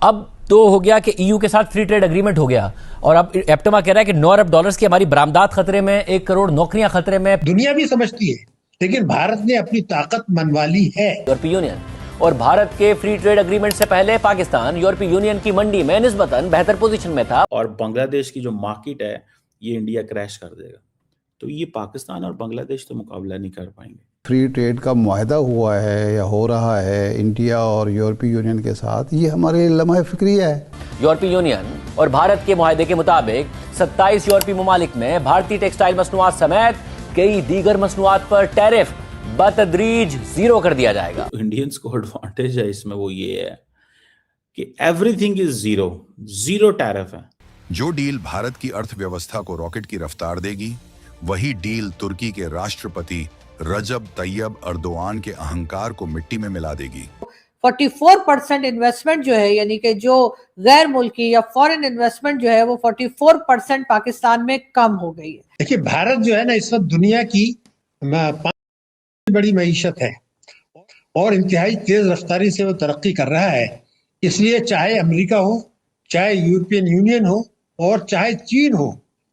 अब तो हो गया कि ईयू के साथ फ्री ट्रेड एग्रीमेंट हो गया और अब एप्टमा कह रहा है कि 9 अरब डॉलर्स की हमारी बरामदात खतरे में, 1 करोड़ नौकरियां खतरे में। दुनिया भी समझती है, लेकिन भारत ने अपनी ताकत मनवा ली है। यूरोपीय यूनियन और भारत के फ्री ट्रेड एग्रीमेंट से पहले पाकिस्तान यूरोपीय यूनियन की मंडी में निस्बतन बेहतर पोजीशन में था और बांग्लादेश की जो मार्केट है ये इंडिया क्रैश कर देगा। तो ये पाकिस्तान और बांग्लादेश तो मुकाबला नहीं कर पाएंगे। फ्री ट्रेड का मुआहदा हुआ है या हो रहा है इंडिया और यूरोपीय यूनियन के साथ, ये हमारे लम्हा फिक्रिया है। यूरोपीय यूनियन और भारत के मुआहदे के मुताबिक 27 यूरोपीय ममालिक में भारतीय टेक्सटाइल मसनूआत समेत कई दीगर मसनूआत पर टैरिफ बतदरीज जीरो कर दिया जाएगा। इंडियंस को एडवांटेज है इसमें, वो ये है कि एवरीथिंग इज जीरो टैरिफ है। जो डील भारत की अर्थव्यवस्था को रॉकेट की रफ्तार देगी, वही डील तुर्की के राष्ट्रपति रजब तैयब अर्दोआन के अहंकार को मिट्टी में मिला देगी। 44% इन्वेस्टमेंट जो है, यानी कि जो गैर मुल्की या फॉरेन इन्वेस्टमेंट जो है वो 44% पाकिस्तान में कम हो गई है। देखिए, भारत जो है ना इस वक्त दुनिया की 5 बड़ी मईशत है और इंतहाई तेज रफ्तारी से वो तरक्की कर रहा है। इसलिए चाहे अमेरिका हो, चाहे यूरोपियन यूनियन हो और चाहे चीन हो,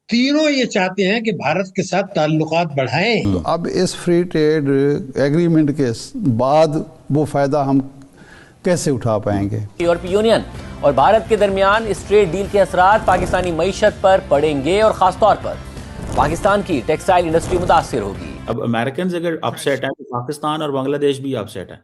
तीनों ये चाहते हैं कि भारत के साथ ताल्लुकात बढ़ाएं। तो अब इस फ्री ट्रेड एग्रीमेंट के बाद वो फायदा हम कैसे उठा पाएंगे? यूरोपीय यूनियन और भारत के दरमियान इस ट्रेड डील के असरात पाकिस्तानी मईशत पर पड़ेंगे और खासतौर पर पाकिस्तान की टेक्सटाइल इंडस्ट्री मुतासिर होगी। अब अमेरिकन अगर अपसेट है तो पाकिस्तान और बांग्लादेश भी अपसेट है।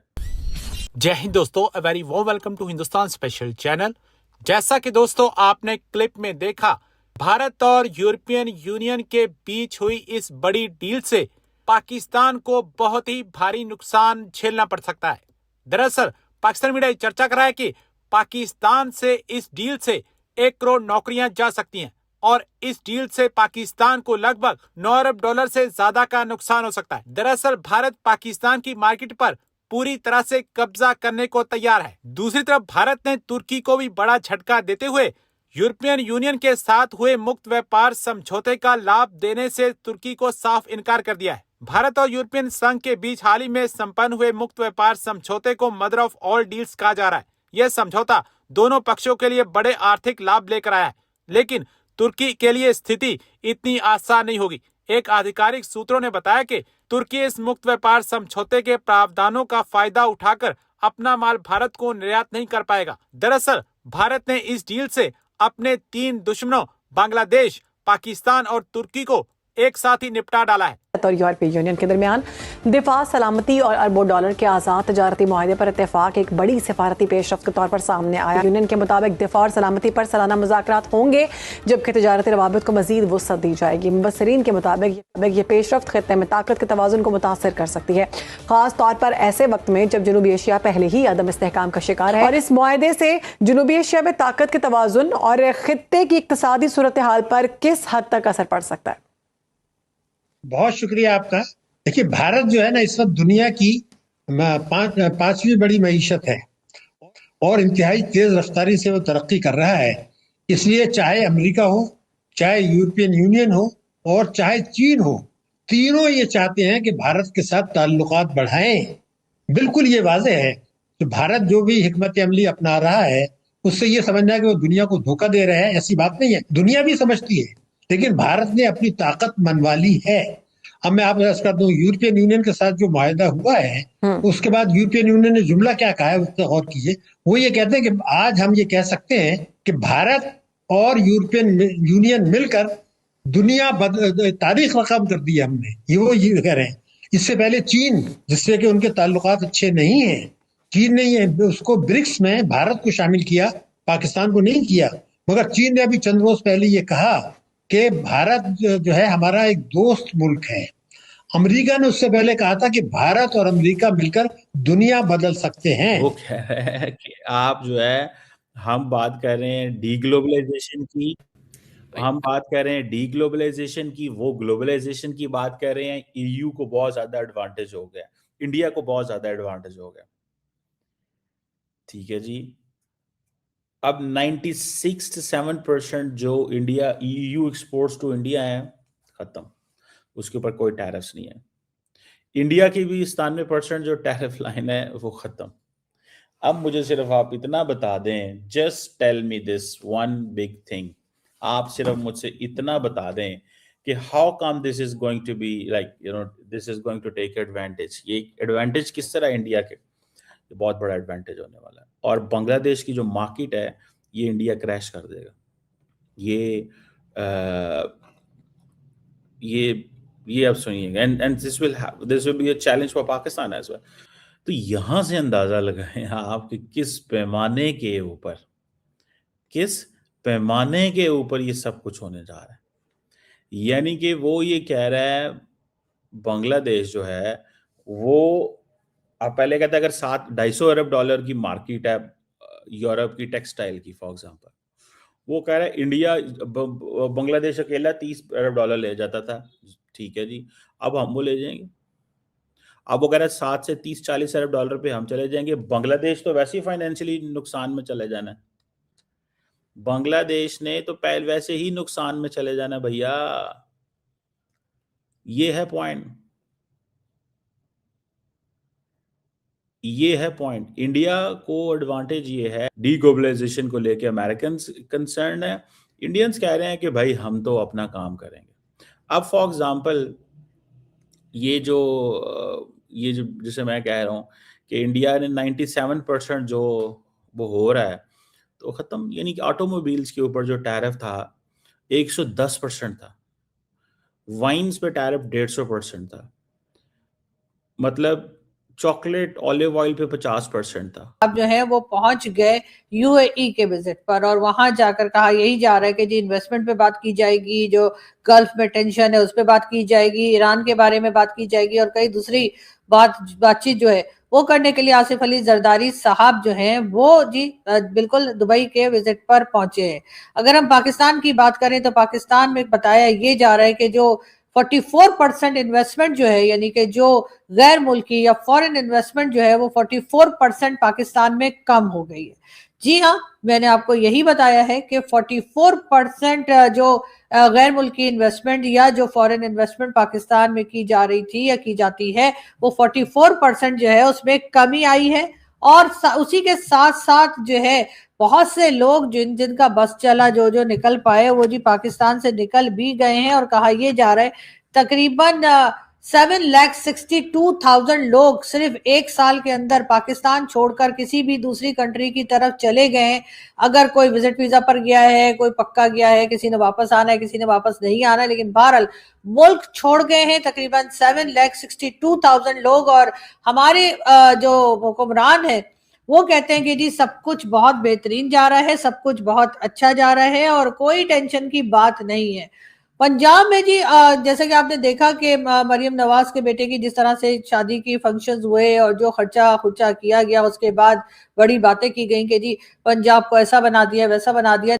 जय हिंद दोस्तों, a very warm welcome to Hindustan special channel. जैसा कि दोस्तों आपने क्लिप में देखा, भारत और यूरोपियन यूनियन के बीच हुई इस बड़ी डील से पाकिस्तान को बहुत ही भारी नुकसान झेलना पड़ सकता है। दरअसल पाकिस्तान मीडिया चर्चा कर रहा है कि पाकिस्तान से इस डील से 1 करोड़ नौकरियां जा सकती हैं और इस डील से पाकिस्तान को लगभग 9 अरब डॉलर से ज्यादा का नुकसान हो सकता है। दरअसल भारत पाकिस्तान की मार्केट पर पूरी तरह से कब्जा करने को तैयार है। दूसरी तरफ भारत ने तुर्की को भी बड़ा झटका देते हुए यूरोपियन यूनियन के साथ हुए मुक्त व्यापार समझौते का लाभ देने से तुर्की को साफ इनकार कर दिया है। भारत और यूरोपियन संघ के बीच हाल ही में संपन्न हुए मुक्त व्यापार समझौते को मदर ऑफ ऑल डील्स कहा जा रहा है। यह समझौता दोनों पक्षों के लिए बड़े आर्थिक लाभ लेकर आया है, लेकिन तुर्की के लिए स्थिति इतनी आसान नहीं होगी। एक आधिकारिक सूत्रों ने बताया कि तुर्की इस मुक्त व्यापार समझौते के प्रावधानों का फायदा उठाकर अपना माल भारत को निर्यात नहीं कर पाएगा। दरअसल भारत ने इस डील से अपने 3 दुश्मनों बांग्लादेश, पाकिस्तान और तुर्की को एक साथ ही निपटा डाला है। और यूरोपीय यूनियन के दरमियान दिफा, सलामती और अरबों डॉलर के आज़ाद तजारती मुआहदे पर इत्तेफाक एक बड़ी सिफारती पेशरफ्त के तौर पर सामने आया। यूनियन के मुताबिक दिफा और सलामती पर सालाना मुज़ाकरात होंगे, जबकि तजारती रवाबित को मजीद वुसअत दी जाएगी। मुबस्सिरीन के मुताबिक ये पेशरफ्त खित्ते में ताकत के तवाज़ुन को मुतासर कर सकती है, खास तौर पर ऐसे वक्त में जब जनूबी एशिया पहले ही अदम इस्तेहकाम का शिकार है। और इस मुआहदे से जनूबी एशिया में ताकत के तवाज़ुन और खित्ते की इक्तसादी सूरत हाल पर किस हद तक असर पड़ सकता है? बहुत शुक्रिया आपका। देखिए, भारत जो है ना इस वक्त दुनिया की 5वीं बड़ी मईशत है और इंतहाई तेज रफ्तारी से वो तरक्की कर रहा है। इसलिए चाहे अमेरिका हो, चाहे यूरोपियन यूनियन हो और चाहे चीन हो, तीनों ये चाहते हैं कि भारत के साथ ताल्लुकात बढ़ाएं। बिल्कुल ये वाज़ेह है कि भारत जो भी हिकमत अमली अपना रहा है उससे ये समझना है कि वो दुनिया को धोखा दे रहा है, ऐसी बात नहीं है। दुनिया भी समझती है, लेकिन भारत ने अपनी ताकत मनवा ली है। अब मैं आपको अर्ज कर दूं, यूरोपियन यूनियन के साथ जो मुआहदा हुआ है उसके बाद यूरोपियन यूनियन ने जुमला क्या कहा है उस पर गौर कीजिए। वो ये कहते हैं कि आज हम ये कह सकते हैं कि भारत और यूरोपियन यूनियन मिलकर दुनिया तारीख रकम कर दी है हमने, ये कह रहे हैं। इससे पहले चीन, जिससे कि उनके ताल्लुकात अच्छे नहीं है, चीन ने उसको ब्रिक्स में भारत को शामिल किया, पाकिस्तान को नहीं किया। मगर चीन ने अभी चंद रोज पहले ये कहा कि भारत जो है हमारा एक दोस्त मुल्क है। अमेरिका ने उससे पहले कहा था कि भारत और अमेरिका मिलकर दुनिया बदल सकते हैं। वो कह रहे हैं कि आप जो है, हम बात कर रहे हैं डीग्लोबलाइजेशन की, वो ग्लोबलाइजेशन की बात कर रहे हैं। ईयू को बहुत ज्यादा एडवांटेज हो गया, इंडिया को बहुत ज्यादा एडवांटेज हो गया। ठीक है जी। अब 96 to 7% जो India EU exports to India है, खत्म, उसके ऊपर कोई टैरिफ्स नहीं है। इंडिया की भी 97% जो टैरिफ लाइन है वो खत्म। अब मुझे सिर्फ आप इतना बता दें, just tell me this one big thing, आप सिर्फ मुझसे इतना बता दें कि how come this is going to be like this is going to take advantage. ये एडवांटेज किस तरह इंडिया के, ये बहुत बड़ा एडवांटेज होने वाला है। और बांग्लादेश की जो मार्केट है ये इंडिया क्रैश कर देगा। ये अब सुनिएगा, and this will be a challenge for Pakistan as well. तो यहां से अंदाजा लगाएं आप कि किस पैमाने के ऊपर ये सब कुछ होने जा रहा है। यानी कि वो ये कह रहा है, बांग्लादेश जो है वो, आप पहले कहते अगर $250 की मार्केट है यूरोप की टेक्सटाइल की फॉर एग्जांपल, वो कह रहा है इंडिया बांग्लादेश अकेला $30 ले जाता था, ठीक है जी, अब हम वो ले जाएंगे। अब वो कह रहा है 7 से 30-40 अरब डॉलर पे हम चले जाएंगे। बांग्लादेश तो वैसे ही फाइनेंशियली नुकसान में चले जाना है, बांग्लादेश ने तो पहले वैसे ही नुकसान में चले जाना भैया। ये है पॉइंट। इंडिया को एडवांटेज ये है, डीग्लोबलाइजेशन को लेके अमेरिकन कंसर्न है, इंडियंस कह रहे हैं कि भाई हम तो अपना काम करेंगे। अब फॉर एग्जांपल ये जो जैसे मैं कह रहा हूं कि इंडिया ने 97% जो वो हो रहा है तो खत्म, यानी कि ऑटोमोबाइल्स के ऊपर जो टैरिफ था 110% था, वाइन्स पे टैरिफ 150% था, मतलब चॉकलेट ऑलिव ऑयल पे 50% था। अब जो है वो पहुंच गए यूएई के विजिट पर और वहां जाकर कहा यही जा रहा है कि जी इन्वेस्टमेंट पे बात की जाएगी, जो गल्फ में टेंशन है उस पे बात की जाएगी, ईरान के बारे में बात की जाएगी और कई दूसरी बातचीत जो है वो करने के लिए आसिफ अली जरदारी साहब जो हैं वो जी बिल्कुल दुबई के विजिट पर पहुंचे हैं। अगर हम पाकिस्तान की बात करें तो पाकिस्तान में बताया ये जा रहा है कि जो 44% इन्वेस्टमेंट जो है, यानी कि जो गैर मुल्की या फॉरेन इन्वेस्टमेंट जो है वो 44% पाकिस्तान में कम हो गई है। जी हाँ, मैंने आपको यही बताया है कि 44% जो गैर मुल्की इन्वेस्टमेंट या जो फॉरेन इन्वेस्टमेंट पाकिस्तान में की जा रही थी या की जाती है वो 44% जो है उसमें कमी आई है। और उसी के साथ साथ जो है बहुत से लोग जिनका बस चला, जो निकल पाए वो जी पाकिस्तान से निकल भी गए हैं। और कहा यह जा रहा है तकरीबन 7,62,000 लोग सिर्फ एक साल के अंदर पाकिस्तान छोड़कर किसी भी दूसरी कंट्री की तरफ चले गए हैं। अगर कोई विजिट वीजा पर गया है, कोई पक्का गया है, किसी ने वापस आना है, किसी ने वापस नहीं आना है, लेकिन बहरहाल मुल्क छोड़ गए हैं तकरीबन 7,62,000 लोग। और हमारे जो हुक्मरान है वो कहते हैं कि जी सब कुछ बहुत बेहतरीन जा रहा है, सब कुछ बहुत अच्छा जा रहा है और कोई टेंशन की बात नहीं है। पंजाब में जी जैसे कि आपने देखा कि मरियम नवाज के बेटे की जिस तरह से शादी की फंक्शंस हुए और जो खर्चा किया गया, उसके बाद बड़ी बातें की गई कि जी पंजाब को ऐसा बना दिया वैसा बना दिया।